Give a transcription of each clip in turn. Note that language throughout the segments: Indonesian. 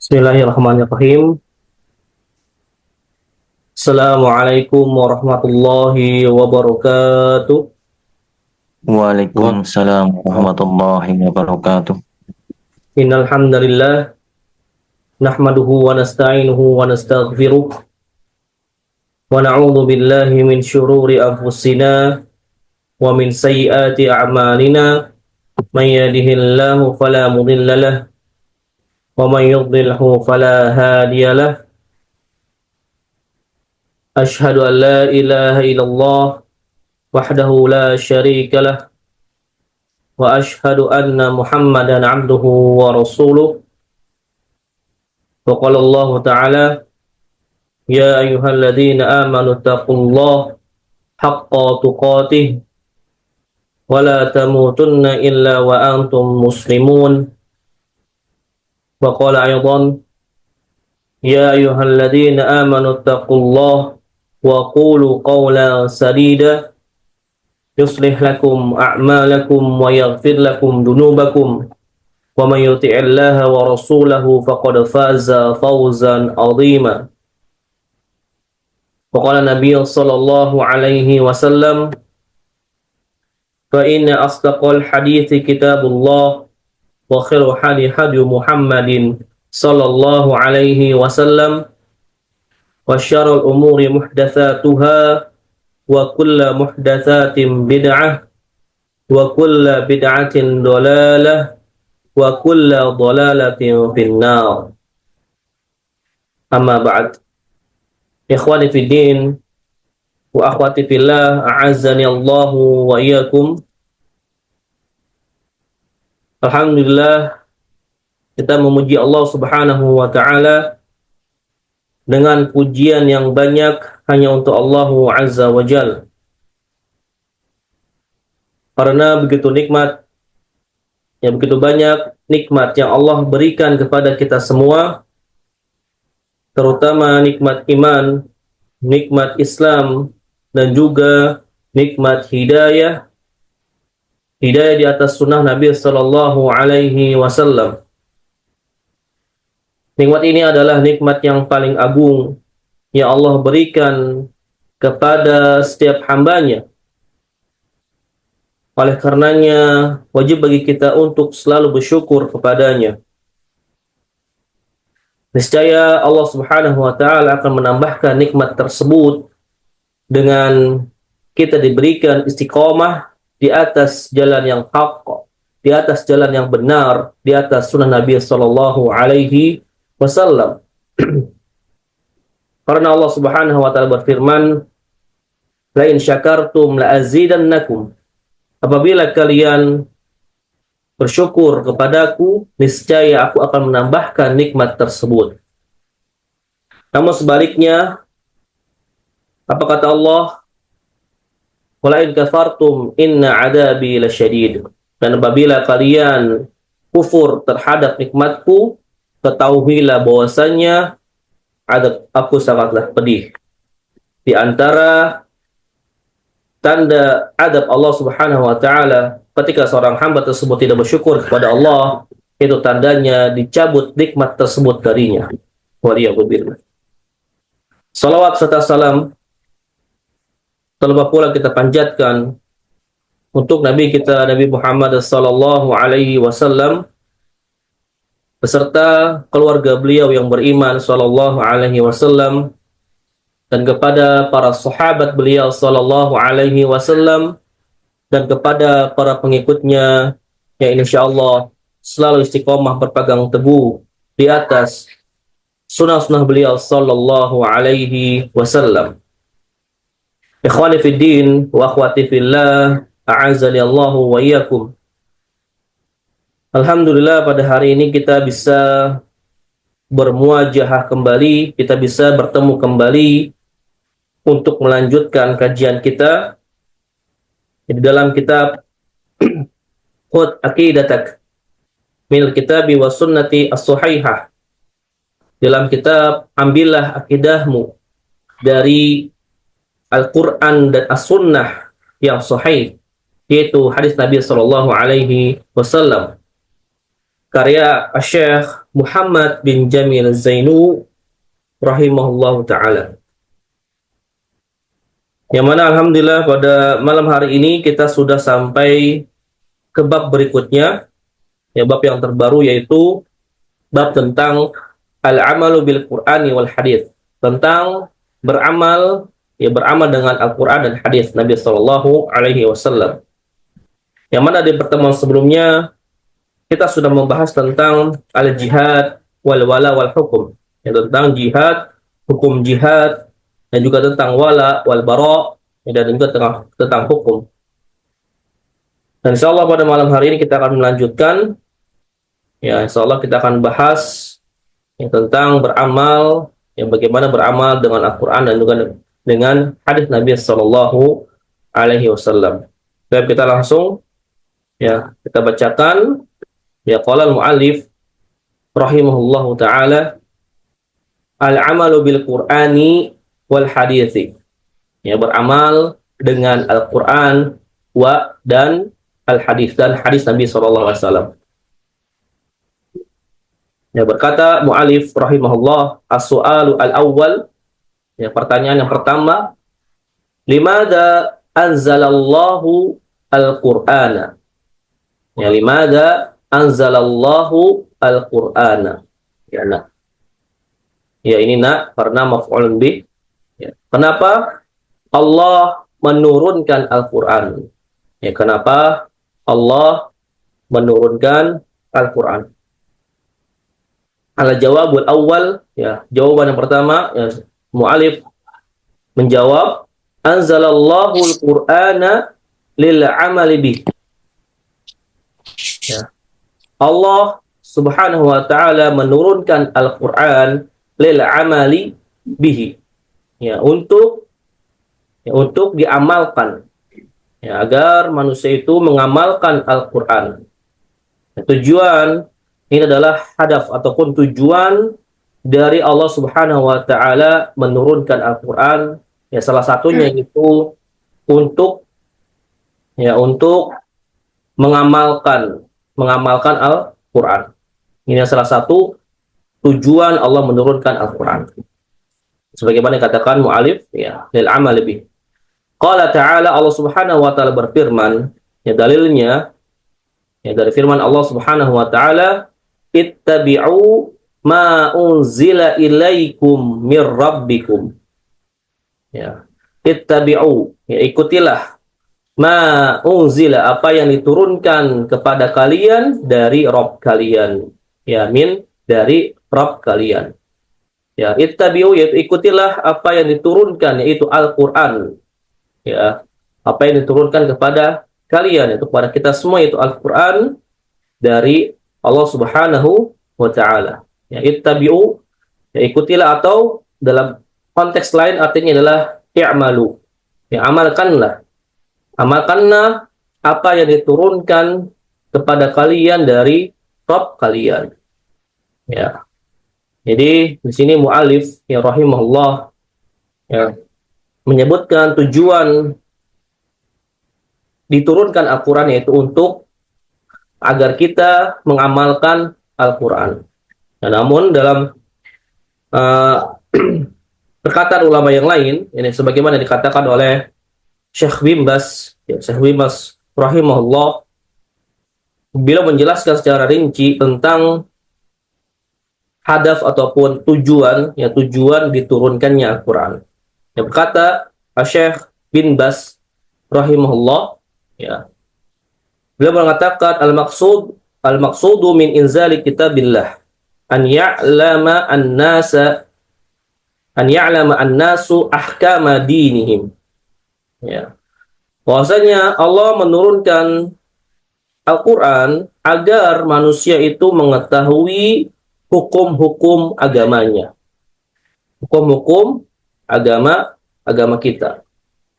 Bismillahirrahmanirrahim. Assalamualaikum warahmatullahi wabarakatuh. Waalaikumsalam warahmatullahi wabarakatuh. Innal hamdalillah nahmaduhu wa nasta'inuhu wa nastaghfiruh wa na'udzu billahi min syururi anfusina wa min sayyiati a'malina. May yahdihillahu fala mudilla lahu wa may yudlilhu fala hadiya lahu. Asyhadu an la ilaha illallah wahdahu la syarika lahu wa asyhadu anna Muhammadan abduhu wa rasuluh. Wa qala Allah ta'ala ya ayyuhalladzina amanu taqullaha haqqa tuqatih wa la tamutunna illa wa antum muslimun. Wa qala aydan ya ayyuhalladzina amanu taqullaha wa qulu qawlan sadida yuslih lakum a'malakum wa yaghfir lakum dunubakum wa man yuti'illaha wa rasulahu faqad faza fawzan 'azima. Wa qala Nabiy sallallahu alaihi wasallam fa inna asdaqal hadithi kitabullah wa khairu hadi Muhammadin sallallahu alaihi wasallam wa syarrul umuri muhdatsatuha wa kullu muhdatsatin bid'ah wa kullu bid'atin dhalalah wa kullu dhalalatin finnar. Amma ba'd. Ikhwani fid din wa akhwati fillah, a'azzani Allahu wa iyyakum. Alhamdulillah, kita memuji Allah Subhanahu wa taala dengan pujian yang banyak hanya untuk Allah Azza wa Jalla. Karena begitu nikmat, yang begitu banyak nikmat yang Allah berikan kepada kita semua, terutama nikmat iman, nikmat Islam, dan juga nikmat hidayah di atas sunnah Nabi Sallallahu Alaihi Wasallam. Nikmat ini adalah nikmat yang paling agung yang Allah berikan kepada setiap hambanya. Oleh karenanya, wajib bagi kita untuk selalu bersyukur kepadanya. Niscaya Allah Subhanahu wa taala akan menambahkan nikmat tersebut dengan kita diberikan istiqomah di atas jalan yang haq, di atas jalan yang benar, di atas sunnah Nabi sallallahu alaihi wasallam. Karena Allah Subhanahu wa taala berfirman, "La in syakartum la azidannakum." Apabila kalian bersyukur kepadaku, niscaya aku akan menambahkan nikmat tersebut. Namun sebaliknya, apa kata Allah? "Wala in kafartum inna adabi lasyadid." Dan apabila kalian kufur terhadap nikmatku, ketahuilah bahwasanya adab aku sangatlah pedih. Di antara tanda adab Allah Subhanahu wa taala ketika seorang hamba tersebut tidak bersyukur kepada Allah, itu tandanya dicabut nikmat tersebut darinya. Waliyahudzubillah. Salawat serta salam terlebih pula kita panjatkan untuk Nabi kita, Nabi Muhammad sallallahu alaihi wasallam, beserta keluarga beliau yang beriman sallallahu alaihi wasallam, dan kepada para sahabat beliau sallallahu alaihi wasallam, dan kepada para pengikutnya yang insyaallah selalu istiqomah berpegang teguh di atas sunnah-sunnah beliau sallallahu alaihi wasallam. Ikhwani fid din wa akhwati fillah, a'azzani Allahu wa iyyakum. Alhamdulillah, pada hari ini kita bisa bermuajahah kembali, kita bisa bertemu kembali untuk melanjutkan kajian kita di dalam kitab Khudh Aqidatak Minal Kitabi wa Sunnati As-Sahihah. Dalam kitab Ambillah Akidahmu dari Al-Quran dan As-Sunnah yang sahih, yaitu hadis Nabi Sallallahu Alaihi Wasallam. karya Syekh Muhammad bin Jamil Zainu rahimahullahu taala. Yang mana alhamdulillah pada malam hari ini kita sudah sampai ke bab berikutnya, ya bab yang terbaru yaitu bab tentang al-amalu bil Qur'ani wal hadis, tentang beramal dengan Al-Qur'an dan hadis Nabi sallallahu alaihi wasallam. Yang mana di pertemuan sebelumnya kita sudah membahas tentang al-jihad wal wala wal hukum, ya, tentang jihad, hukum jihad, dan juga tentang wala wal bara, ya, dan juga tentang hukum. Dan insyaallah pada malam hari ini kita akan melanjutkan, ya insyaallah kita akan bahas ya, tentang beramal, ya bagaimana beramal dengan Al-Qur'an dan juga dengan hadis Nabi sallallahu alaihi wasallam. Baik, kita langsung ya kita bacakan, ya qala al-muallif rahimahullahu taala, al-amalu bil Qur'ani wal hadithi, ya beramal dengan Al-Qur'an dan al-hadis dan hadis Nabi sallallahu alaihi wasallam. Ya, berkata mu'alif rahimahullah, as-su'alu al-awwal, ya pertanyaan yang pertama, limada anzalallahu al-Qur'ana, ya limada anzalallahu al-Qur'ana, ya nah, ya ini karena maf'ulun bih, ya. Kenapa Allah menurunkan Al-Qur'an, ya kenapa Allah menurunkan Al-Qur'an? Al-jawabul awal, ya jawaban yang pertama, ya, mu'alif menjawab, anzalallahu al-Qur'ana lil amali bih, ya Allah subhanahu wa ta'ala menurunkan Al-Qur'an lil amali bihi, ya untuk diamalkan, ya agar manusia itu mengamalkan Al-Qur'an. Ya, tujuan ini adalah hadaf ataupun tujuan dari Allah Subhanahu wa taala menurunkan Al-Qur'an, ya salah satunya itu untuk mengamalkan Al-Qur'an. Ini salah satu tujuan Allah menurunkan Al-Qur'an. Sebagaimana dikatakan mu'alif, ya lil amal bih. Qala ta'ala, Allah Subhanahu wa taala berfirman, ya dalilnya ya dari firman Allah Subhanahu wa taala, ittabi'u ma unzila ilaikum mir rabbikum, ya ittabi'u, ya ikutilah, ma unzila, apa yang diturunkan kepada kalian dari Rabb kalian, ya dari Rabb kalian, ya ittabi'u, yaitu ikutilah apa yang diturunkan, yaitu Al-Qur'an, ya apa yang diturunkan kepada kalian, yaitu kepada kita semua, yaitu Al-Qur'an dari Allah Subhanahu wa taala. Ya ittabi'u, ya ikutilah, atau dalam konteks lain artinya adalah i'malu, ya amalkanlah apa yang diturunkan kepada kalian dari Rabb kalian. Ya. Jadi di sini mu'alif ya rahimahullah ya menyebutkan tujuan diturunkan Al-Qur'an, yaitu untuk agar kita mengamalkan Al-Quran. Nah, namun dalam perkataan ulama yang lain, ini sebagaimana dikatakan oleh Syekh Bin Baz, ya, Syekh Bin Baz rahimahullah, beliau menjelaskan secara rinci tentang hadaf ataupun tujuan diturunkannya Al-Quran. Yang berkata Syekh Bin Baz rahimahullah, ya beliau mengatakan al-maqsudu min inzali kitabillah an ya'lama an-nasu ahkama dinihim. Ya. Bahwasanya Allah menurunkan Al-Qur'an agar manusia itu mengetahui hukum-hukum agamanya. Hukum-hukum agama kita.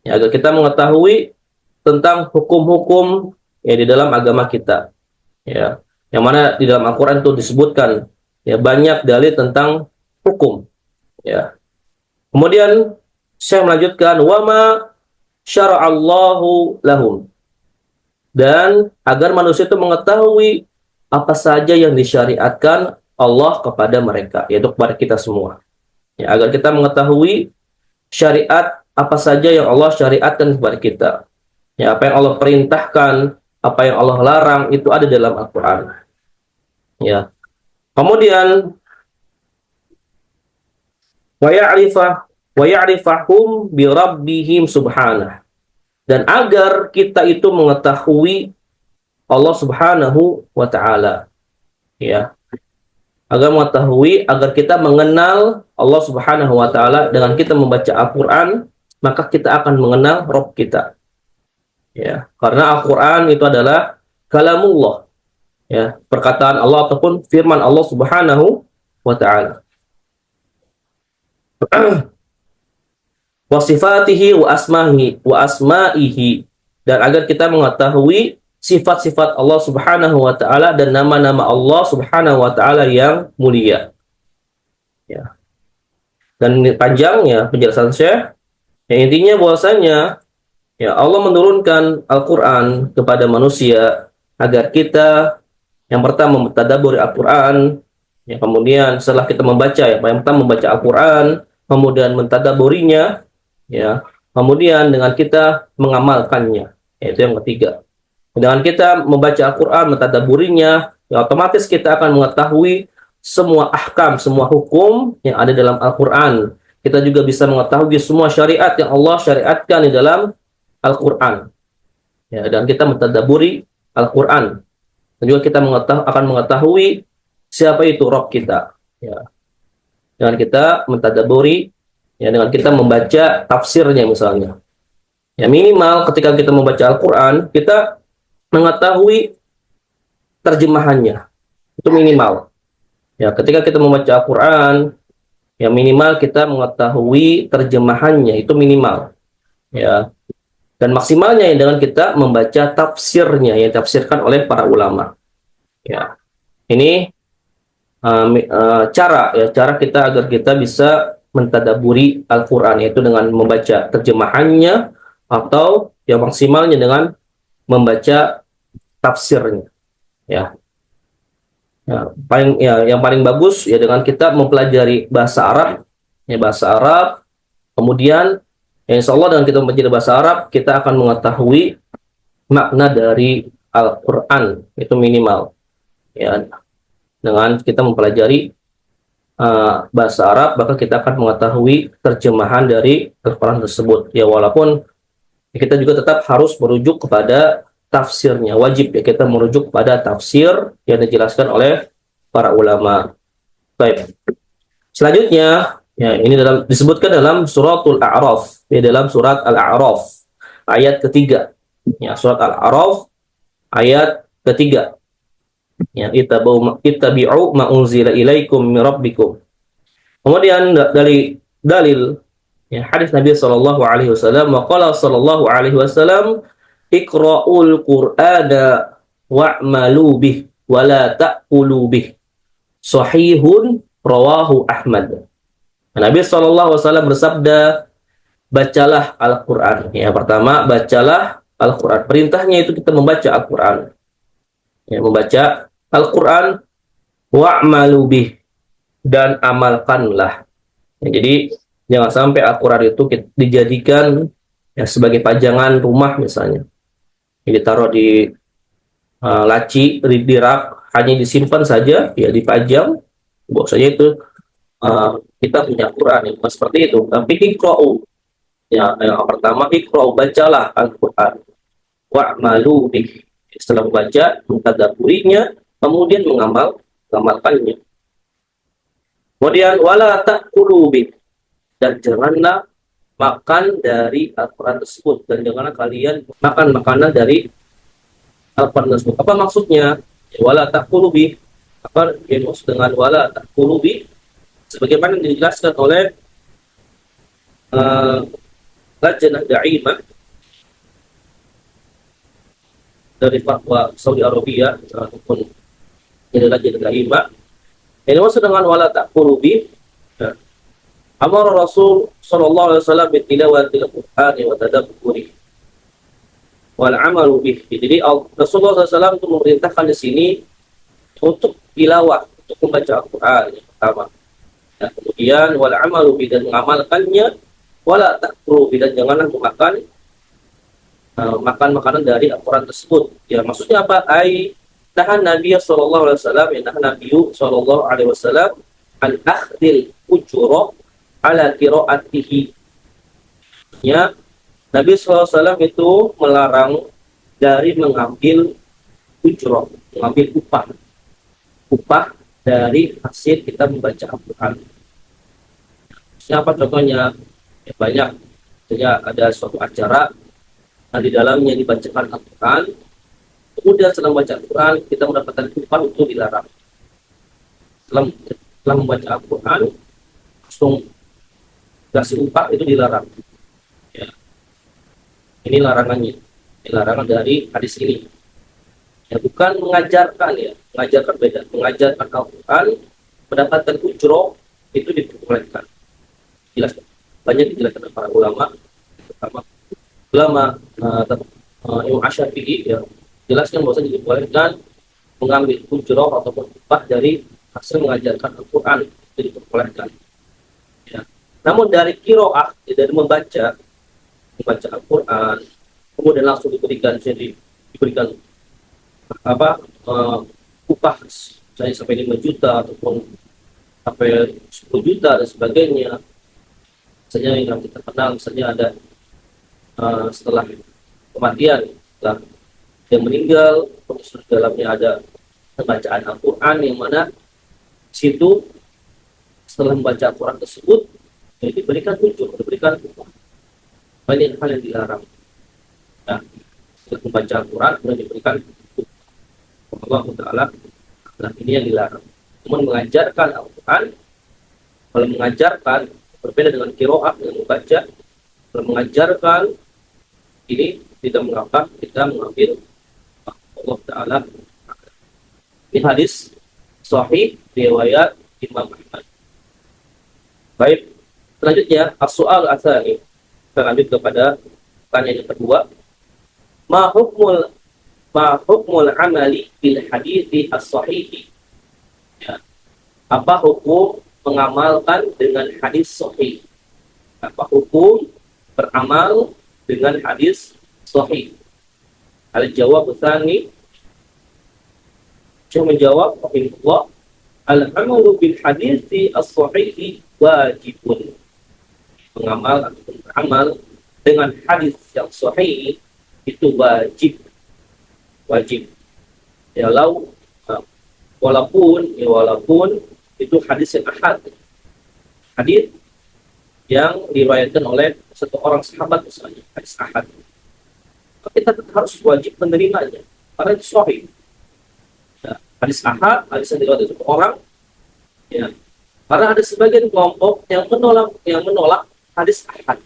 Ya, agar kita mengetahui tentang hukum-hukum ya di dalam agama kita, ya yang mana di dalam Al-Qur'an itu disebutkan ya banyak dalil tentang hukum, ya. Kemudian saya melanjutkan, wama syara'allahu lahum, dan agar manusia itu mengetahui apa saja yang disyariatkan Allah kepada mereka, yaitu kepada kita semua. Ya, agar kita mengetahui syariat apa saja yang Allah syariatkan kepada kita. Ya, apa yang Allah perintahkan, apa yang Allah larang itu ada dalam Al-Qur'an. Ya. Kemudian wa ya'rifahum bi rabbihim subhanahu. Dan agar kita itu mengetahui Allah Subhanahu wa taala. Ya. Agar mengetahui, agar kita mengenal Allah Subhanahu wa taala dengan kita membaca Al-Qur'an, maka kita akan mengenal Rabb kita. Ya, karena Al-Qur'an itu adalah kalamullah. Ya, perkataan Allah ataupun firman Allah Subhanahu wa taala. Wa sifatihi wa asma'ihi, dan agar kita mengetahui sifat-sifat Allah Subhanahu wa taala dan nama-nama Allah Subhanahu wa taala yang mulia. Ya. Dan panjangnya penjelasan Syekh, yang intinya bahwasanya ya Allah menurunkan Al-Qur'an kepada manusia agar kita yang pertama mentadabburi Al-Qur'an, ya, kemudian setelah kita membaca, ya, yang pertama membaca Al-Qur'an, kemudian mentadabburinya, ya, kemudian dengan kita mengamalkannya, yaitu yang ketiga. Dengan kita membaca Al-Quran, mentadabburinya, ya, otomatis kita akan mengetahui semua ahkam, semua hukum yang ada dalam Al-Quran. Kita juga bisa mengetahui semua syariat yang Allah syariatkan di dalam Al-Quran. Ya, dan kita mentadabburi Al-Quran. Dan juga kita akan mengetahui siapa itu Rabb kita. Ya. Dengan kita mentadabburi, ya, dengan kita membaca tafsirnya misalnya. Ya, minimal ketika kita membaca Al-Quran, kita mengetahui terjemahannya. Itu minimal. Ya, ketika kita membaca Al-Quran, ya minimal kita mengetahui terjemahannya, itu minimal. Ya. Dan maksimalnya dengan kita membaca tafsirnya yang ditafsirkan oleh para ulama. Ya. Ini cara kita agar kita bisa mentadabburi Al-Quran, yaitu dengan membaca terjemahannya atau yang maksimalnya dengan membaca tafsirnya. Ya. Yang paling bagus ya dengan kita mempelajari bahasa Arab, ya, bahasa Arab. Kemudian ya insya Allah dengan kita mempelajari bahasa Arab, kita akan mengetahui makna dari Al-Quran, itu minimal. Ya, dengan kita mempelajari bahasa Arab, maka kita akan mengetahui terjemahan dari Al-Quran tersebut. Ya, walaupun kita juga tetap harus merujuk kepada tafsirnya. Wajib ya kita merujuk kepada tafsir yang dijelaskan oleh para ulama. Baik. Selanjutnya, ya ini disebutkan dalam suratul A'raf, ya, dalam surat Al-A'raf ayat ketiga. Ya, surat Al-A'raf ayat ketiga. Ya, ittabi'u ma unzila ilaikum min rabbikum. Kemudian dari dalil, ya, hadis Nabi sallallahu alaihi wasallam, wa qala sallallahu alaihi wasallam, iqra'ul qur'ana wa'malu bih wa la ta'kulu bih. Sahihun rawahu Ahmad. Nabi sallallahu alaihi wasallam bersabda, bacalah Al-Qur'an. Ya, pertama bacalah Al-Qur'an. Perintahnya itu kita membaca Al-Qur'an. Ya, membaca Al-Qur'an, wa'malu bih, dan amalkanlah. Ya, jadi jangan sampai Al-Quran itu dijadikan ya sebagai pajangan rumah misalnya. Ini ditaruh di laci, di rak, hanya disimpan saja, ya dipajang. Bahwasanya itu kita punya Quran, ya, bukan seperti itu. Tapi iqra'u, ya, yang pertama iqra'u, bacalah Al-Quran. Wa'malu bih, setelah membaca, mentadabburinya, kemudian mengamalkannya. Kemudian wala ta'kulu bih, dan janganlah makan dari Al-Quran tersebut, dan janganlah kalian makan makanan dari Al-Quran tersebut. Apa maksudnya? Wala ta'kulu bih, apa yang maksud dengan wala ta'kulu bih? Sebagaimana dijelaskan oleh Lajnah Da'imah dari fatwa Saudi Arabia, ataupun ini Lajnah Da'imah. Ini maksud dengan wala ta'kulu bih, ya, amar Rasul sallallahu alaihi wasallam bi tilawatil Qur'ani wa tadabburi wal amalu bih. Jadi Rasulullah SAW itu memerintahkan di sini untuk tilawah, untuk membaca Al-Quran yang pertama. Ya, kemudian wal amalu bi, dan mengamalkannya, wala takfuru bi, dan janganlah memakan makan makanan dari Al-Quran tersebut. Ya, maksudnya apa? Nahan Nabi sallallahu alaihi wasallam, ya, nahan Nabi sallallahu alaihi wasallam an akhdil ujura ala qiraatihi. Ya, Nabi sallallahu alaihi wasallam itu melarang dari mengambil ujrah, mengambil upah dari hasil kita membaca Al-Quran. Apa contohnya? Ya, banyak. Misalnya ada suatu acara, di dalamnya dibacakan Al-Quran, kemudian setelah membaca Al-Quran kita mendapatkan upah, itu dilarang. Setelah membaca Al-Quran langsung kasih upah, itu dilarang. Ya. Ini larangannya, ini larangan dari hadis ini. Ya, bukan mengajarkan, ya, mengajarkan beda. Mengajarkan Al-Quran mendapatkan ujroh, itu diperbolehkan. Jelas, banyak dijelaskan oleh para ulama, terutama ulama Imam Asy-Syafi'i, ya, jelaskan bahwa diperbolehkan mengambil ujroh ataupun upah dari hasil mengajarkan Al-Quran, itu diperbolehkan. Ya. Namun dari qiraah, dari membaca Al-Quran, kemudian langsung diberikan upah, misalnya sampai 5 juta ataupun sampai 10 juta dan sebagainya. Misalnya yang kita kenal, misalnya ada setelah kematian, setelah dia meninggal, di dalamnya ada pembacaan Al-Quran, yang mana situ setelah membaca Al-Quran tersebut, ya, diberikan upah. Banyak hal yang dilarang. Nah, setelah membaca Al-Quran kemudian diberikan Allah Ta'ala, nah ini yang dilarang. Namun mengajarkan Al-Quran, kalau mengajarkan berbeda dengan qiraah, dengan membaca. Kalau mengajarkan ini tidak mengapa kita mengambil Allah Ta'ala. Ini hadis sahih riwayat Imam Ahmad. Baik, selanjutnya as-su'al ats-tsani. Kita lanjut kepada pertanyaan yang kedua. Ma hukmul amali bil hadithi as-sahihi? Ya. Apa hukum mengamalkan dengan hadis sahih? Apa hukum beramal dengan hadis sahih? Al-jawab tsani, Syekh menjawab rahimahullah, al-amalu bil hadithi as-sahihi wajibun. Mengamal atau beramal dengan hadis yang sahih itu wajib. Ya, walaupun itu hadis yang ahad, hadis yang diriwayatkan oleh satu orang sahabat, misalnya hadis ahad, kita harus wajib menerimanya karena itu sahih. Ya, hadis ahad, hadis yang diriwayatkan satu orang, ya, karena ada sebagian kelompok yang menolak hadis ahad,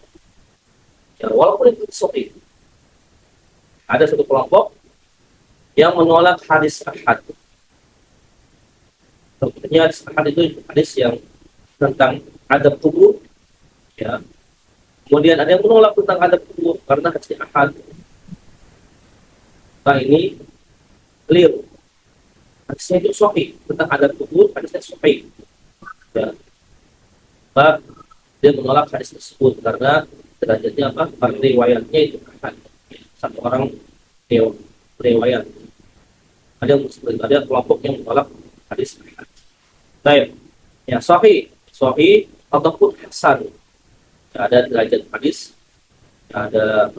ya, walaupun itu sahih. Ada satu kelompok yang menolak hadis ahad. Contohnya hadis ahad itu hadis yang tentang adab kubur, ya. Kemudian ada yang menolak tentang adab kubur karena hadis ahad. Nah, ini clear. Hadisnya itu sahih tentang adab kubur, hadisnya sahih. Ya. Maka dia menolak hadis tersebut karena derajatnya apa? Karena riwayatnya itu ahad. Satu orang riwayat. Ada kelompok yang menolak hadis ahad. Baik. Ya, sahih ataupun hasan. Ya, ada derajat hadis. Ya, ada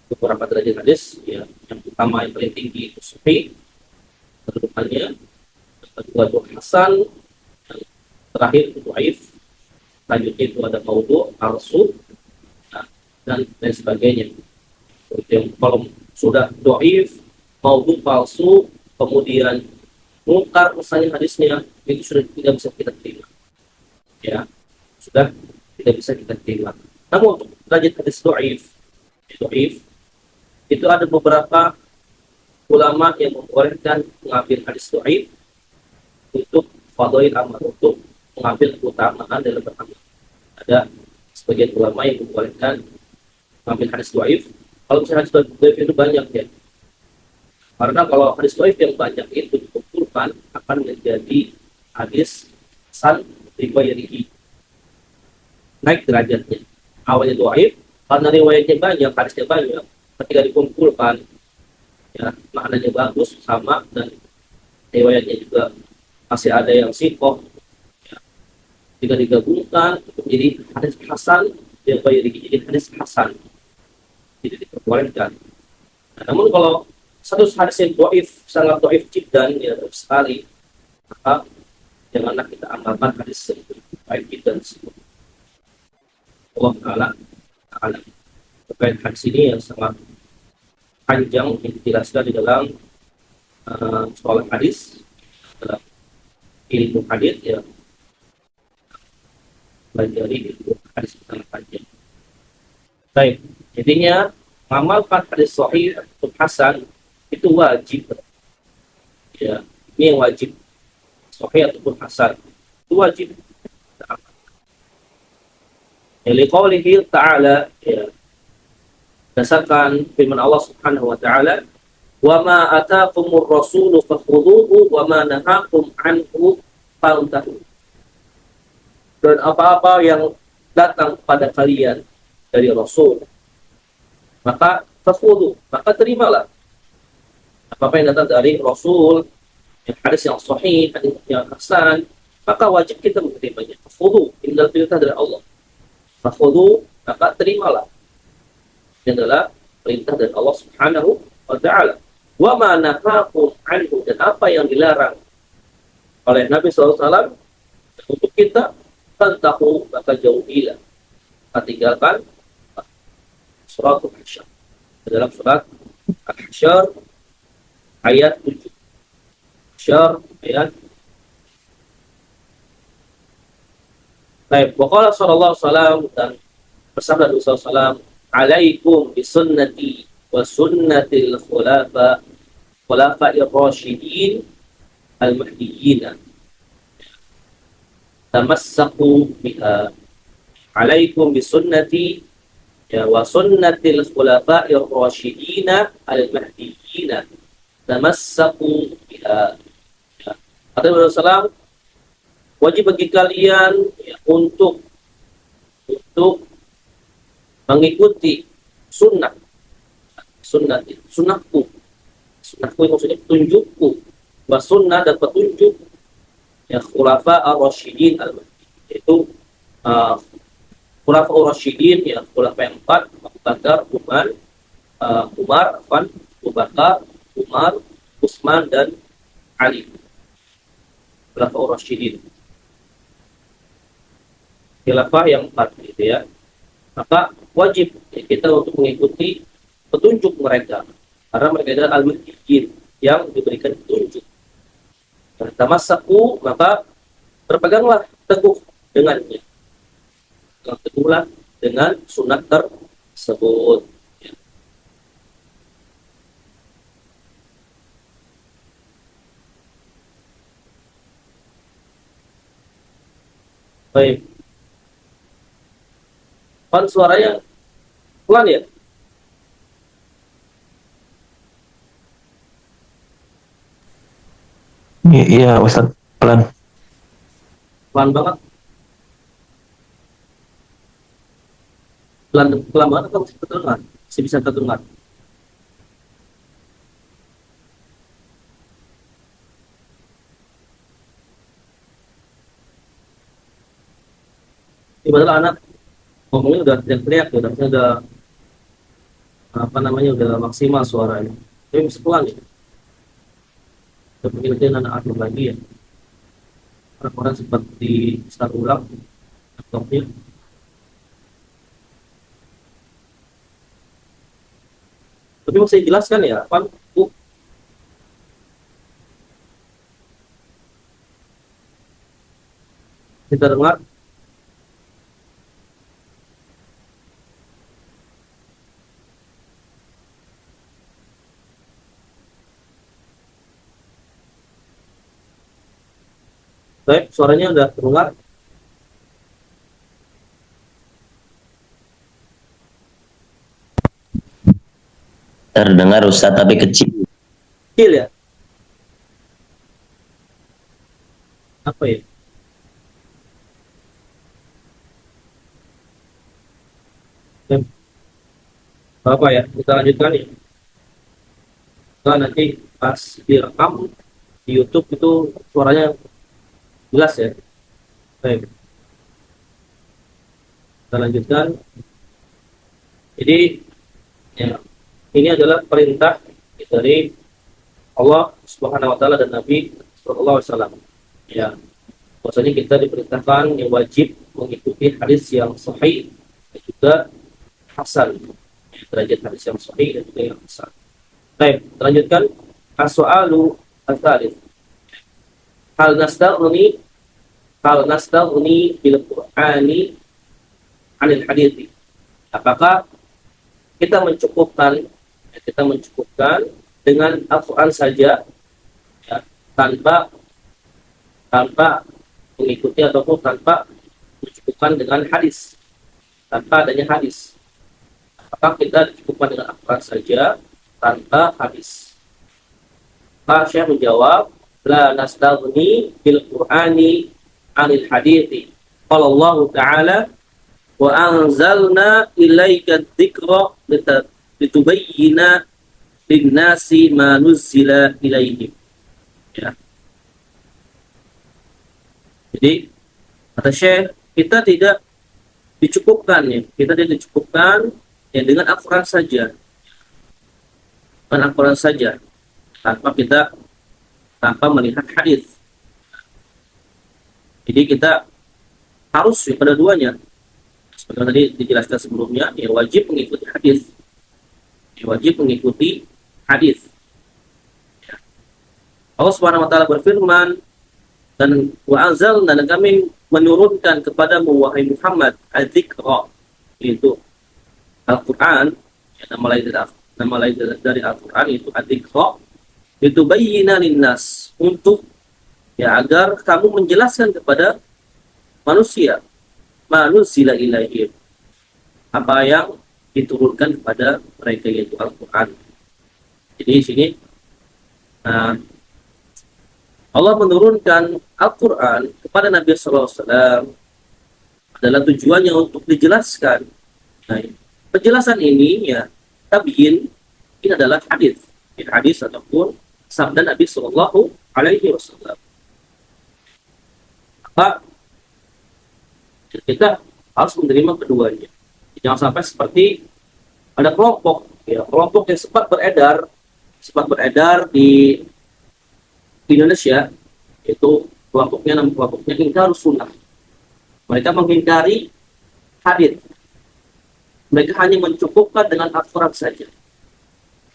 beberapa derajat hadis, ya. Yang pertama yang paling tinggi itu sahih, kedudukannya. Yang kedua itu hasan, yang terakhir itu dhaif, selanjutnya itu ada maudhu, palsu, ya, dan lain sebagainya. Yang kalau sudah dhaif, maudhu, palsu, kemudian mungkar misalnya hadisnya, itu sudah tidak bisa kita terima. Ya, sudah tidak bisa kita terima. Namun untuk derajat hadis dhaif itu ada beberapa ulama yang membolehkan mengambil hadis dhaif untuk fadhail amal, untuk mengambil keutamaan dalam beramal. Ada sebagian ulama yang membolehkan mengambil hadis dhaif. Kalau misalnya hadis dhaif itu banyak, ya. Karena kalau hadis dhaif yang banyak itu dikumpulkan akan menjadi hadis hasan riwayat, naik derajatnya. Awalnya dhaif, karena riwayatnya banyak, hadisnya banyak, ketika dikumpulkan ya maknanya bagus sama, dan riwayatnya juga masih ada yang sikoh, ya. Jika digabungkan menjadi hadis hasan riwayat, jadi hadis hasan, jadi diperbolehkan. Nah, namun kalau satu hadis yang dhaif, sangat dhaif jiddan, ya dhaif sekali, maka janganlah kita amalkan hadis yang dhaif jiddan tersebut. Allah Ta'ala terkait hadis ini yang sangat panjang dijelaskan di dalam soal hadis, dalam ilmu hadis, ya pelajari ilmu hadis sangat panjang. Baik, intinya mengamalkan hadis sahih atau hasan itu wajib, ya ini yang wajib, sahih ataupun hasan itu wajib. Liqaulihi ta'ala, ya, berdasarkan firman Allah Subhanahu wa taala, "Wa ma ataakumur rasulu fakhudhuhu wa ma nahakum anhu fantahu." Dan apa-apa yang datang kepada kalian dari Rasul, maka fakhudhu, maka terimalah. Apa-apa yang datang dari Rasul, yang hadis yang sahih, hadis yang hasan, maka wajib kita menerimanya. Fakhudhu, ini adalah perintah dari Allah. Fakhudhu, maka terimalah. Ini adalah perintah dari Allah Subhanahu wa taala. Wa ma nahakum anhu, dan apa yang dilarang oleh Nabi SAW untuk kita, fantahu, maka jauhilah, maka tinggalkan. Surat Al-Hasyr, dalam surat Al-Hasyr ayat 7. Hasyr ayat. Baik, waqala sallallahu alaihi wasallam, dan bersabda Nabi SAW, "Alaikum bisunnati wa sunnatil khulafa'ir rasyidin al-mahdiyyin, tamassaku biha." Alaikum bisunnati, ya, wa sunnatil khulafa'ir rasyidin al-mahdiyyin, tamassaku biha. Kata Nabi SAW, wajib bagi kalian, ya, untuk mengikuti sunnahku itu maksudnya petunjukku, wa sunnah, dan petunjuk, ya, khulafa ar-rasyidin al-mahdiyyin, yaitu khulafa ar-rasyidin, ya, khulafa yang 4, Abu Bakar, Umar, Utsman, dan Ali. Khulafa ar-rasyidin, khilafah yang 4 gitu ya. Maka wajib, ya, kita untuk mengikuti petunjuk mereka, karena mereka adalah al-mahdiyyin, yang diberikan petunjuk. Tamassaku, maka berpeganglah teguh dengannya, teguhlah dengan sunnah tersebut, ya. Baik, kan suaranya pelan ya? Iya, Ustaz, pelan. Pelan banget, pelan banget, atau masih terdengar? Masih bisa terdengar? Ibadah anak ngomongnya udah teriak-teriak, udah apa namanya, udah maksimal suaranya, tapi masih pelan ya. Mungkin nanti anak atur lagi ya, orang seperti start ulang laptopnya. Tapi mau saya jelaskan ya, Pak. Kita dengar. Baik, suaranya udah terdengar. Terdengar Ustaz, tapi kecil. Kecil ya? Apa ya? Ya, apa ya? Kita lanjutkan ya. Nah, nanti pas direkam di YouTube itu suaranya jelas ya. Baik, kita lanjutkan. Jadi ya, ini adalah perintah dari Allah Subhanahu wa taala dan Nabi sallallahu alaihi wasallam. Ya, bahwasanya kita diperintahkan yang wajib mengikuti hadis yang sahih dan juga hasan. Derajat hadis yang sahih dan juga yang hasan. Baik, kita lanjutkan. As-soalu al-thalith. Hal nastaghni hal nastaghni bil Qur'ani 'anil hadithi. Apakah kita mencukupkan dengan Al-Quran saja ya, tanpa tanpa mengikuti ataupun tanpa mencukupkan dengan hadis, tanpa adanya hadis? Apakah kita cukupkan dengan Al-Quran saja tanpa hadis? Pak Syekh menjawab, la nastaghni bil Qur'ani 'anil hadithi. Qala Allah Ta'ala wa anzalna ilaika dzikra litubayyina linnasi ma nuzzila ilaihim. Ya. Jadi kata Syekh, kita tidak dicukupkan ya dengan Al-Quran saja. Dengan Al-Quran saja tanpa melihat hadis. Jadi kita harus pada duanya. Seperti tadi dijelaskan sebelumnya, ya wajib mengikuti hadis. Allah Subhanahu wa taala berfirman, dan wa anzalna, dan kami menurunkan kepadamu wahai Muhammad adzikra, itu Al-Qur'an, ya, nama lain dari Al-Qur'an itu adzikra, itu bayyina linnas, untuk ya agar kamu menjelaskan kepada manusia manuzila ilaihim, apa yang diturunkan kepada mereka, yaitu Al-Quran. Jadi di sini Allah menurunkan Al-Quran kepada Nabi SAW adalah tujuannya untuk dijelaskan. Nah, penjelasan ini ya tabiin, ini adalah hadis ataupun sabda Nabi Sallallahu Alaihi Wasallam. Maka kita harus menerima keduanya. Jangan sampai seperti ada kelompok yang sempat beredar di Indonesia, yaitu kelompoknya ingkar sunnah. Mereka mengingkari hadis. Mereka hanya mencukupkan dengan Al-Quran saja.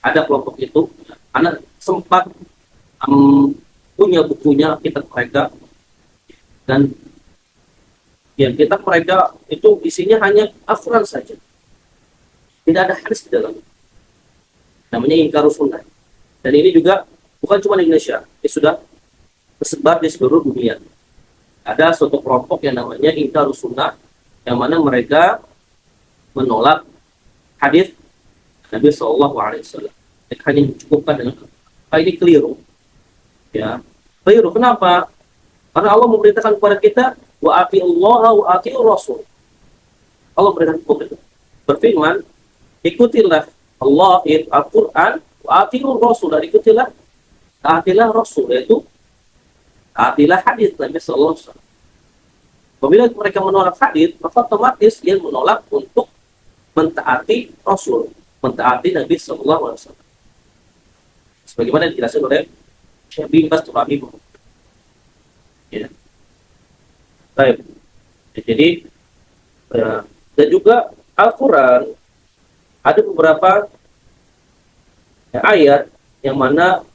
Ada kelompok itu, anak sempat punya bukunya, kitab mereka, dan ya kitab mereka itu isinya hanya Al-Quran saja, tidak ada hadis di dalam. Namanya ingkar sunnah. Dan ini juga bukan cuma di Indonesia, ini sudah tersebar di seluruh dunia. Ada suatu kelompok yang namanya ingkar sunnah, yang mana mereka menolak hadis Nabi Shallallahu Alaihi Wasallam. Mereka hanya mencukupkan dengan ini keliru. Ya, keliru. Kenapa? Karena Allah memerintahkan kepada kita, wa atiullaha wa atiur rasul. Allah berfirman, ikutilah Allah, Al-Quran, wa atiur rasul, dan taatilah rasul, yaitu taatilah hadis Nabi sallallahu alaihi wasallam. Apabila mereka menolak hadis, maka otomatis dia menolak untuk mentaati rasul, mentaati Nabi sallallahu alaihi wasallam. Sebagaimana dijelaskan oleh Syekh bin Baz Rahimahullah. Ya. Baik. Jadi dan juga Al-Quran ada beberapa ayat yang mana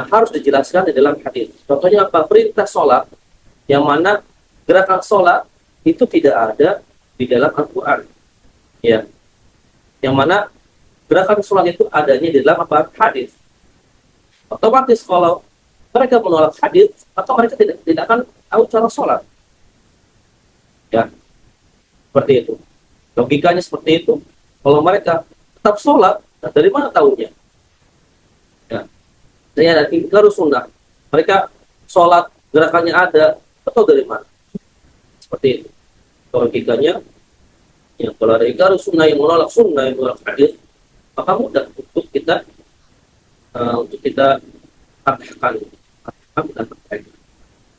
harus dijelaskan di dalam hadis. Contohnya apa? Perintah sholat, yang mana gerakan sholat itu tidak ada di dalam Al-Quran. Ya. Yang mana gerakan sholat itu adanya di dalam apa? Hadis. Otomatis kalau mereka menolak hadis, atau mereka tidak akan tahu cara sholat. Ya, seperti itu. Logikanya seperti itu. Kalau mereka tetap sholat, dari mana tahunya? Saya ada ingkar sunnah. Mereka sholat gerakannya ada, atau dari mana? Seperti itu. Kalau logikanya, ya kalau ada ingkar sunnah yang menolak sunnah, yang menolak hadis, maka mudah untuk kita katakan dan berkaitan.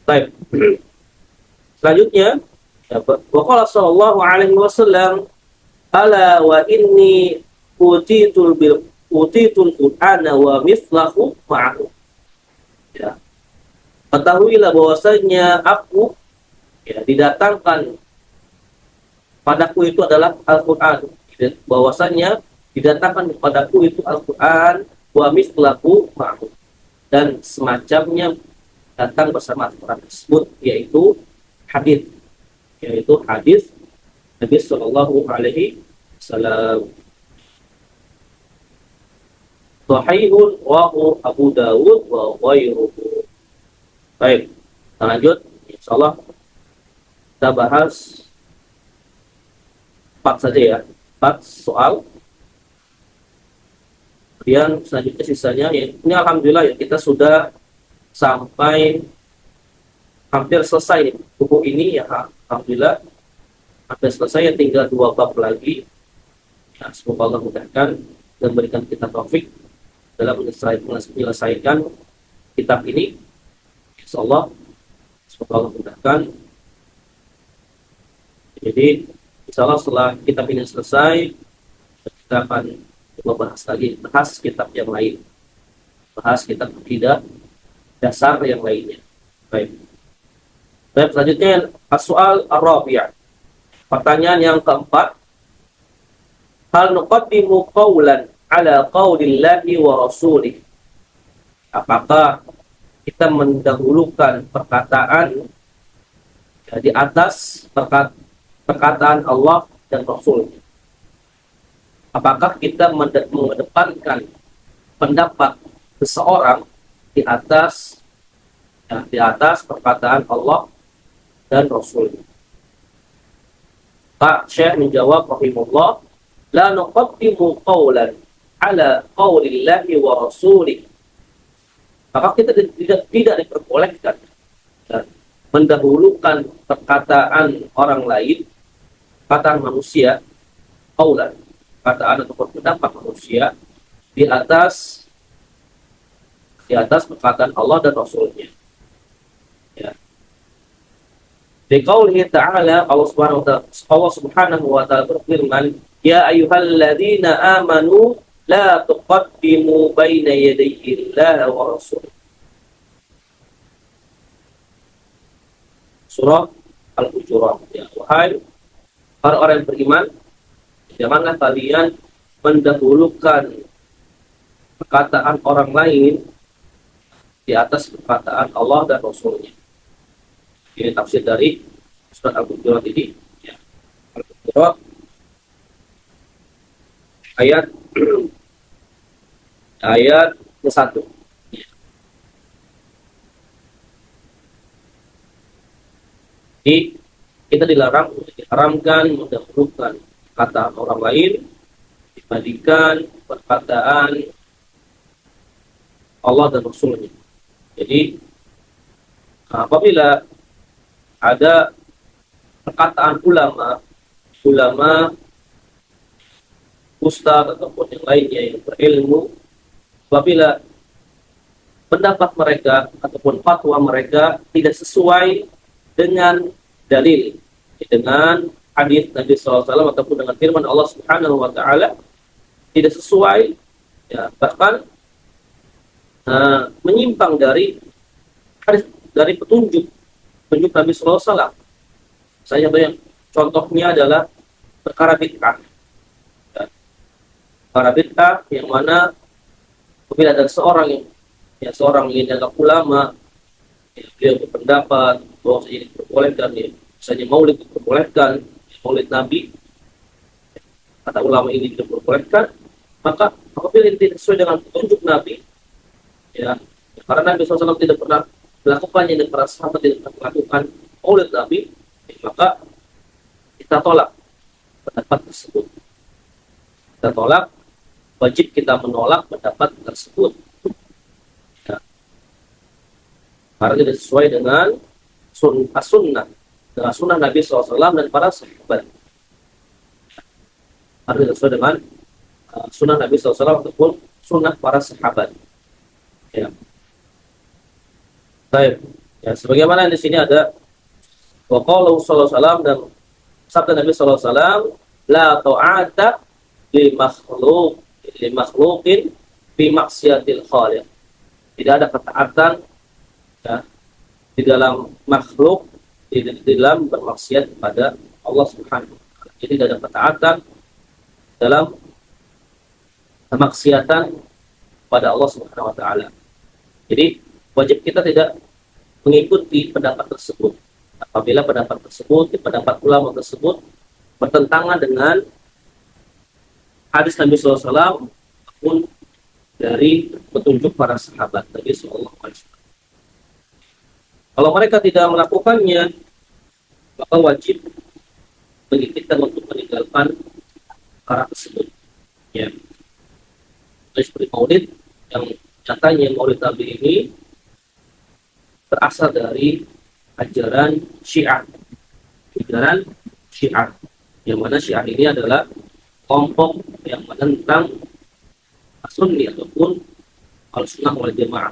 Baik. Selanjutnya, waqala sallallahu alaihi wasallam, ala wa inni utitul qur'ana wa mithlahu ma'ahu. Ya. Ketahuilah bahwasanya aku, ya, didatangkan padaku itu adalah Al-Qur'an. Bahwasanya didatangkan kepadaku itu Al-Qur'an wa mithlahu ma'ahu, dan semacamnya datang bersama Al-Qur'an tersebut, yaitu hadis Nabi Sallallahu Alaihi Wasallam. Sahihun wahu Abu Dawud wa ghairuhu. Baik, kita lanjut. Insyaallah kita bahas 4 saja ya, 4 soal. Kemudian selanjutnya sisanya ya, ini alhamdulillah ya, kita sudah sampai hampir selesai buku ini ya, alhamdulillah hampir selesai, ya tinggal 2 bab lagi. Nah, semoga Allah mudahkan dan berikan kita taufik dalam menyelesaikan kitab ini. Insyaallah semoga Allah mudahkan. Jadi insyaallah setelah kitab ini selesai, kita akan bahas kitab yang lain, bahas kitab akidah dasar yang lainnya. Baik. Baik, selanjutnya as-soal ar-rabi'. Pertanyaan yang keempat, hal nuqaddimu qawlan ala qawlillahi wa rasulih. Apakah kita mendahulukan perkataan di atas perkataan Allah dan Rasul? Apakah kita mengedepankan pendapat seseorang di atas perkataan Allah dan Rasul? Pak Syekh menjawab rahimahullah, la nuqaddimu qawlan ala qawlillahi wa rasulih. Maka kita tidak diperbolehkan mendahulukan perkataan orang lain, perkataan manusia, qawlan, perkataan atau pendapat manusia di atas perkataan Allah dan Rasulnya. Ya. Biqaulihi ta'ala, Allah Subhanahu wa ta'ala berfirman, ya ayyuhalladzina amanu la tuqaddimu baina yadayillahi wa rasul. Surah Al-Hujurat. Ya, wahai orang-orang yang beriman, janganlah kalian mendahulukan perkataan orang lain di atas perkataan Allah dan Rasulnya. Ini tafsir dari surat Al-Hujurat ini. Ya. Al-Hujurat ayat ke-1. Ya. Jadi kita diharamkan mendahulukan perkataan orang lain dibandingkan perkataan Allah dan Rasulnya. Jadi apabila ada perkataan ulama, ustaz ataupun yang lainnya yang berilmu, apabila pendapat mereka ataupun fatwa mereka tidak sesuai dengan dalil, dengan hadis Nabi SAW ataupun dengan firman Allah Subhanahu wa taala, tidak sesuai, ya, bahkan menyimpang dari petunjuk Nabi SAW. Saya contohnya adalah perkara bid'ah. Ya. Perkara bid'ah yang mana apabila ada seorang yang adalah ulama, ya, beliau berpendapat bahwa ini diperbolehkan, ya, misalnya maulid diperbolehkan, maulid Nabi, kata ulama ini diperbolehkan, maka apabila ini tidak sesuai dengan petunjuk Nabi, ya, karena Nabi SAW tidak pernah melakukannya dan para sahabat tidak pernah melakukan maulid Nabi, maka kita tolak pendapat tersebut. Kita tolak, wajib kita menolak pendapat tersebut. karena tidak sesuai dengan sunnah dengan sunnah Nabi SAW dan para sahabat, karena tidak sesuai dengan sunnah Nabi SAW ataupun sunnah para sahabat. Ya. Baik. Ya, sebagaimana di sini ada wa qala sallallahu alaihi wasallam, dan sabda Nabi sallallahu alaihi wasallam, la ta'ata li makhluqin fi maksiatil khaliq. Tidak ada ketaatan, ya, di dalam makhluk, di dalam bermaksiat kepada Allah Subhanahu wa taala. Jadi tidak ada ketaatan dalam kemaksiatan pada Allah Subhanahu wa taala. Jadi wajib kita tidak mengikuti pendapat tersebut apabila pendapat ulama tersebut bertentangan dengan hadis Nabi SAW maupun dari petunjuk para sahabat Nabi SAW. Kalau mereka tidak melakukannya, maka wajib bagi kita untuk meninggalkan perkara tersebut. Ya. Seperti maulid, yang nyatanya maulid Nabi ini berasal dari ajaran Syiah. Yang mana Syiah ini adalah kelompok yang menentang Sunni ataupun Al-Sunnah wal Jamaah.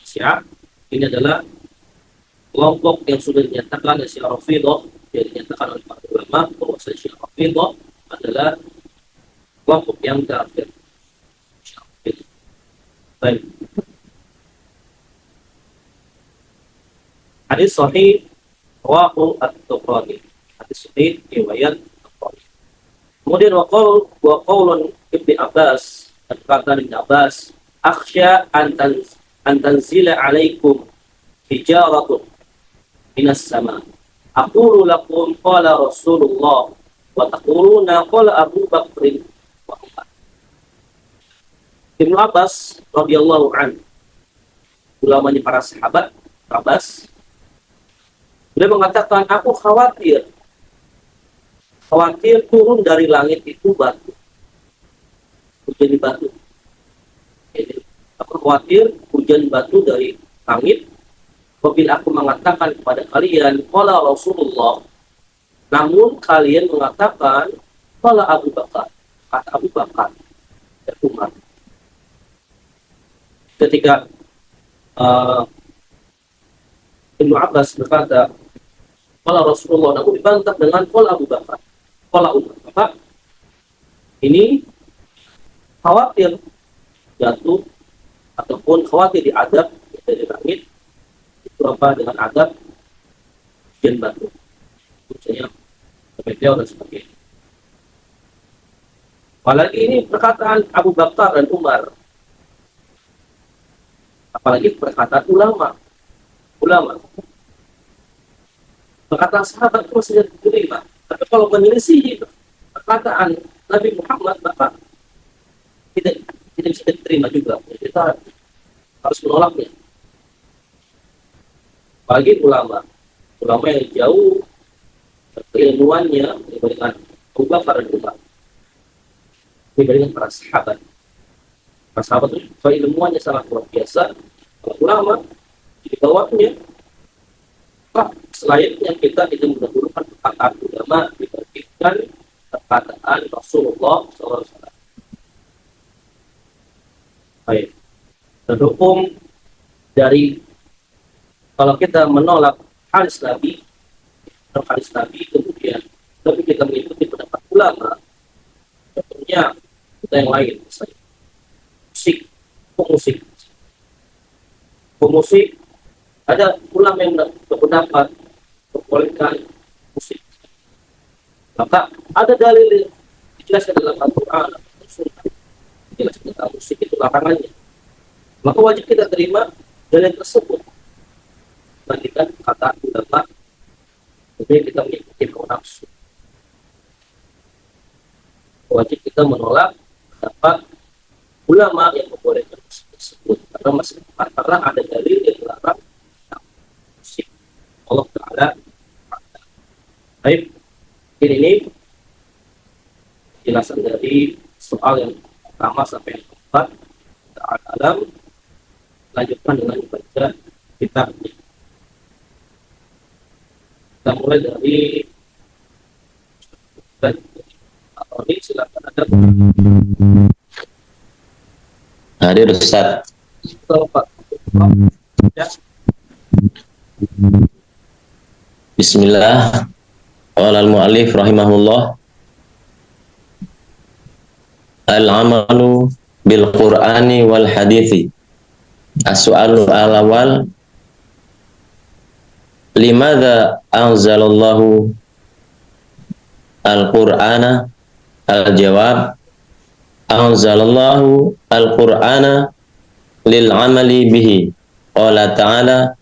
Syiah ini adalah kelompok yang sudah dinyatakan oleh Syiah Rafidhah, yang dinyatakan oleh para ulama bahwa Syiah Rafidhah adalah kelompok yang kafir. Baik. Hadis sahih rawahu at-Tabrani. Hadis sahih riwayat Tabrani. Kemudian wa qaulun Ibnu Abbas, kata Ibnu Abbas, akhsya an tanzila alaikum hijaratun minas sama. Aqulu lakum qala Rasulullah wa taquluna qala Abu Bakr wa Umar. Ibnu Abbas radhiyallahu anhu, ulamanya para sahabat, Abbas, beliau mengatakan, aku khawatir turun dari langit itu batu, hujan batu. Jadi, aku khawatir hujan batu dari langit apabila aku mengatakan kepada kalian qala Rasulullah, namun kalian mengatakan qala Abu Bakar, kata Abu Bakar dan Umar. Ketika Ibnu Abbas berkata qala Rasulullah, namun dibantah dengan qala Abu Bakar, qala Umar, maka ini khawatir jatuh ataupun khawatir diadab dari langit itu apa dengan adab hujan batu, misalnya meteor dan sebagainya. Apalagi ini perkataan Abu Bakar dan Umar, apalagi perkataan ulama. Perkataan sahabat itu masih diterima, tapi kalau menyelisih perkataan Nabi Muhammad, maka tidak bisa diterima juga. Kita harus menolaknya. Apalagi ulama yang jauh keilmuannya dibandingkan Abu Bakar dan Umar, dibandingkan para sahabat. Para sahabat itu keilmuannya sangat luar biasa. Kalau ulama di bawahnya, selayaknya kita tidak mendahulukan perkataan ulama dibandingkan perkataan Rasulullah SAW. Baik. Dan hukum dari kalau kita menolak hadis Nabi kemudian tapi kita mengikuti pendapat ulama, tentunya kita yang lain, misalnya musik, ada ulama yang berpendapat membolehkan musik, maka ada dalil yang dijelaskan dalam Al-Quran atau Sunnah dijelaskan tentang musik itu larangannya, maka wajib kita terima dalil tersebut dibandingkan kata ulama kemudian kita mengikuti hawa nafsu. Wajib kita menolak pendapat ulama yang membolehkan musik tersebut karena ada dalil yang melarang musik. Allah Ta'ala. Baik, ini penjelasan dari soal yang pertama sampai yang keempat. Kita alam lanjutkan dengan membaca kita. Kita mulai dari ini, silakan ada Hadir Ustaz. Pak. Ya. Bismillah. Qala al-mu'allif rahimahullah. Al-amalu bil Qur'ani wal hadithi. As-su'alu al-awwal. Limadha anzalallahu al-Qur'ana? Al-jawab. Anzalallahu al-Qur'ana lil amali bihi. Qala ta'ala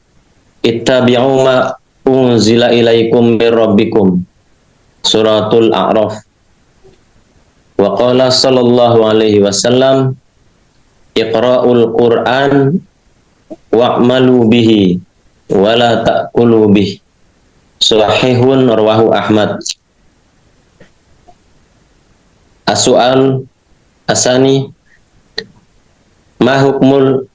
ittabi'u ma unzila ilaikum mir rabbikum. Suratul A'raf. Wa qala sallallahu alaihi wasallam iqra'ul Qur'an wa'malu bihi wa la ta'kulu bihi. Sahihun rawahu Ahmad. As-su'al asani ma hukmul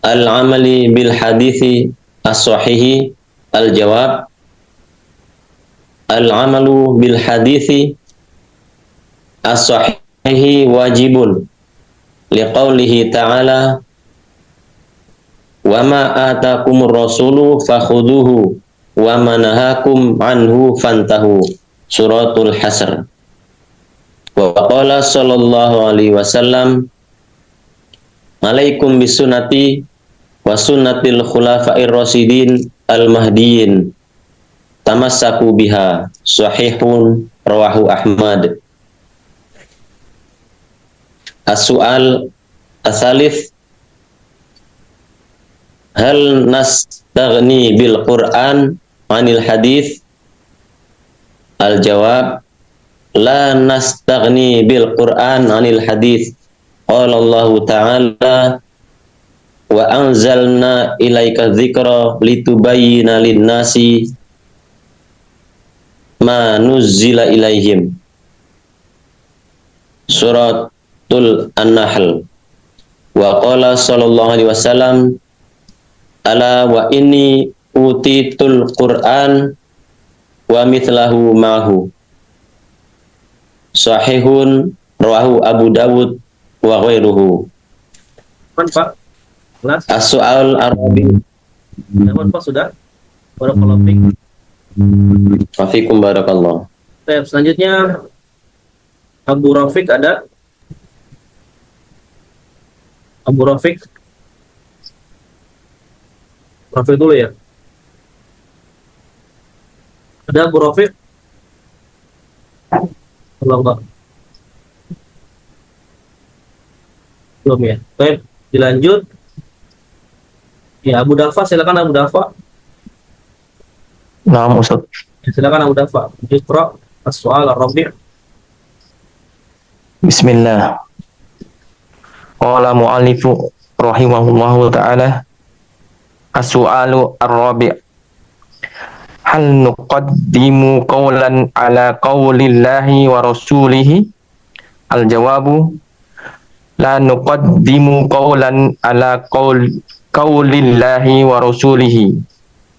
al-amali bil hadithi as-sahihi? Al-jawab al-amalu bil hadithi as-sahihi wajibun liqaulihi ta'ala wa ma atakumur rasulu fakhuduhu wa ma nahakum anhu fantahu. Suratul Hasr. Wa qala sallallahu alaihi wasallam alaikum bisunnati wa sunnatil khulafa'ir rasyidin al-mahdiyyin tamassaku biha. Sahihun rawahu Ahmad. As-su'al as-salif hal nastaghni bil Qur'an anil hadith? Al-jawab la nastaghni bil Qur'an anil hadith. Qala Allah ta'ala wa anzalna ilaika dzikra litubayyina lin-nasi ma nuzzila ilaihim. Suratul An-Nahl. Wa qala sallallahu alaihi wasallam ala wa inni utitul Qur'an wa mithlahu ma'hu. Sahihun rawahu Abu Dawud wa ghairuhu. Pak. Kelas. As-su'al ar-rabi. Pak sudah. Barakallahu fiik. Wafikum barakallah. Baik, selanjutnya Abu Rafiq ada. Abu Rafiq. Rafiq dulu ya. Ada Abu Rafiq? Belum. Belum ya. Baik, dilanjut. Ya, Abu Dafa, silakan Abu Dafa. Naam Ustaz. Ya, silakan Abu Dafa. Iqra as-su'al ar-rabi'. Bismillah. Qala mu'allifu rahimahullahu ta'ala. As-su'alu ar-rabi'. Hal nuqaddimu qawlan ala qawlillahi wa rasulihi? Al-jawabu la nuqaddimu qawlan ala qawlillahi wa rasulihi.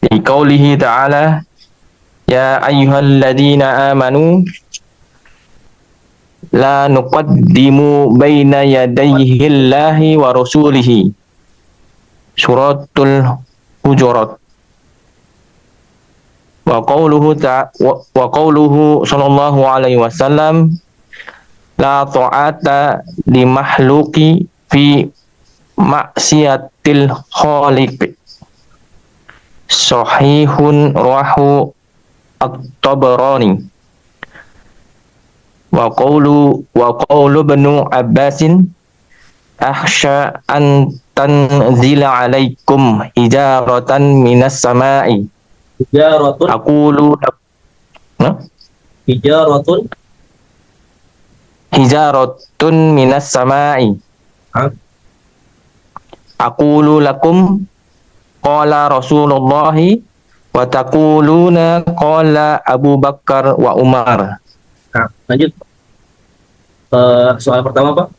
Di qawlihi ta'ala ya ayyuhalladzina amanu la nuqaddimu baina yadayhillahi wa rasulihi. Suratul Hujurat. Wa qawluhu sallallahu alaihi wasallam la ta'ata li makhluqi fi maksiatil khaliq. Sahihun rawahu at-Tabarani. Wa qawlu ibnu Abbasin akhsha an tanzila alaikum hijaratan minas sama'i. Hijaratun. Aqulu hijaratun minas sama'i. Aqulu lakum qala Rasulullahi wa taquluna qala Abu Bakar wa Umar. Nah, lanjut. Soal pertama, Pak.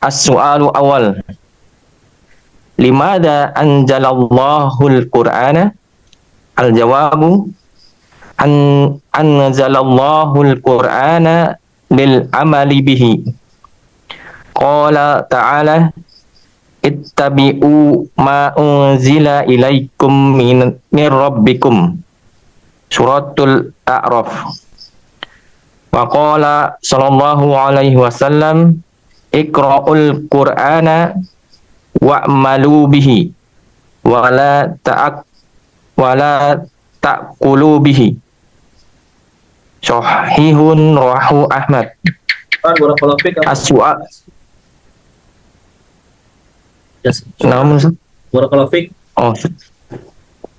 As-su'alu awal. Limada anjalallahul Qur'ana? Al-jawabu anzalallahul Qur'ana lil amali bihi. Qala ta'ala ittabi'u ma unzila ilaikum min rabbikum. Suratul A'raf. Wa qala sallallahu alaihi wasallam iqra'ul Qur'ana wa'malu bihi wa la ta'kulu bihi. Sahihun rawahu Ahmad. Barakallahu fiik. As-su'al. Yes. Namun Barakallahu fiik. oh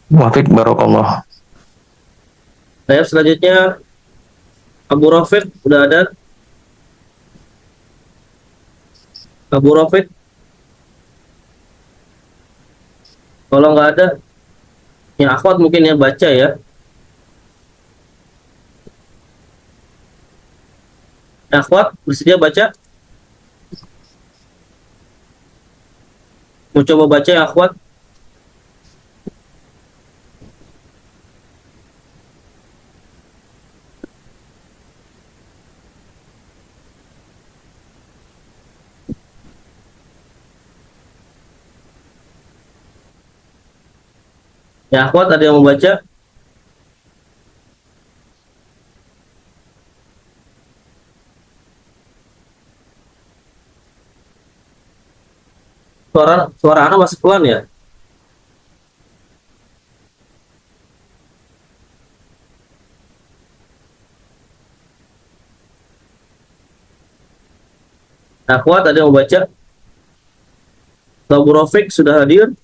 Wafik barakallah. Saya selanjutnya Abu Rafiq udah ada? Abu Rafiq? Kalau nggak ada, yang akhwat mungkin yang baca ya. Yang akhwat bersedia baca? Mau coba baca yang akhwat? Yang akhwat ada yang mau baca? Suara anak masih pelan ya? Akhwat ada yang mau baca? Abu Rafiq sudah hadir?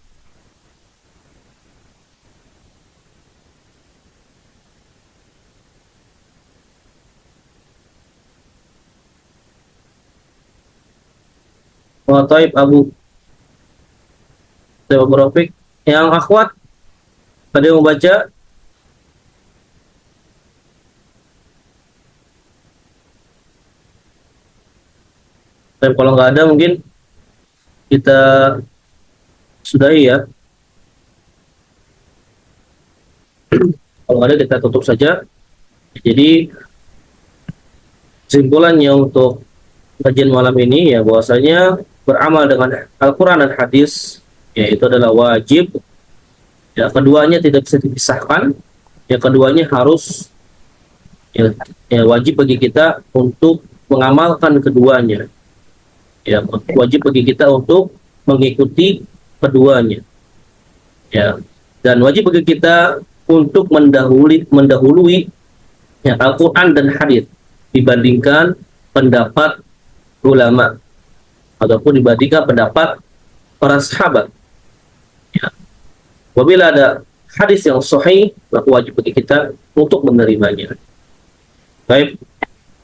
Oh, Taib Abu Rafiq. Yang akhwat ada yang mau baca? Dan kalau nggak ada mungkin kita sudahi ya. Kalau nggak ada kita tutup saja. Jadi kesimpulannya untuk kajian malam ini ya bahwasanya beramal dengan Al-Quran dan hadis yaitu adalah wajib. Ya, keduanya tidak bisa dipisahkan. Ya, keduanya harus wajib bagi kita untuk mengamalkan keduanya. Ya, wajib bagi kita untuk mengikuti keduanya. Ya, dan wajib bagi kita untuk mendahului ya, Al-Quran dan hadis dibandingkan pendapat ulama ataupun dibandingkan pendapat para sahabat. Ya. Apabila ada hadis yang sahih, maka wajib bagi kita untuk menerimanya. Baik,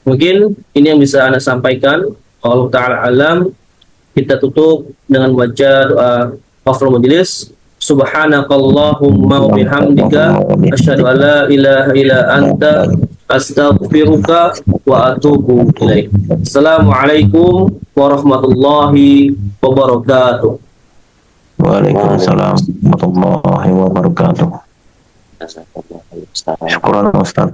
mungkin ini yang bisa Anda sampaikan. Allah Ta'ala alam. Kita tutup dengan baca doa kafaratul majelis. Subhanakallahumma wa bihamdika asyhadu an la ilaha illa anta astaghfiruka wa atubu ilaik. Assalamualaikum warahmatullahi wabarakatuh. Waalaikumsalam warahmatullahi wabarakatuh. Syukuran Ustaz.